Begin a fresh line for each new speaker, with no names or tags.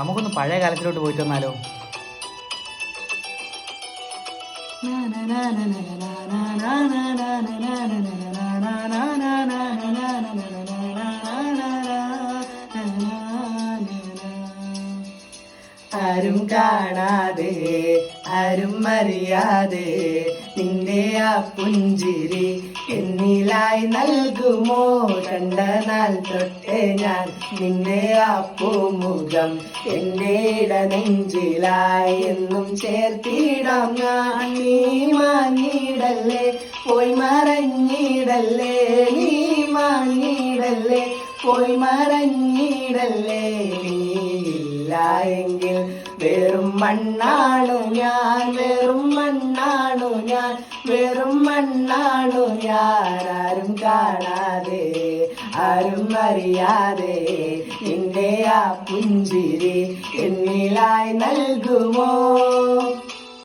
നമുക്കൊന്ന് പഴയ കാലത്തിലോട്ട് പോയിട്ട് വന്നാലോ? ആരും കാണാതെ ആരും അറിയാതെ നിന്റെ ആ പുഞ്ചിരി എന്നിലായി നൽകുമോ? കണ്ട നാൾ തൊട്ടേ ഞാൻ നിന്റെ ആ പൂമുഖം എന്റെ ഇടനെഞ്ചിലായി എന്നും ചേർത്തിടാം ഞാൻ. നീ മാഞ്ഞിടല്ലേ, പോയി മറഞ്ഞിടല്ലേ, നീ മാഞ്ഞിടല്ലേ, പോയി മറഞ്ഞിടല്ലേ. നീയില്ല എങ്കിൽ വെറും മണ്ണാണു ഞാൻ, വെറും മണ്ണാണു ഞാൻ, വെറും മണ്ണാണു ഞാൻ. ആരും കാണാതെ ആരും അറിയാതെ നിന്റെ ആ പുഞ്ചിരി എന്നിലായി നൽകുമോ?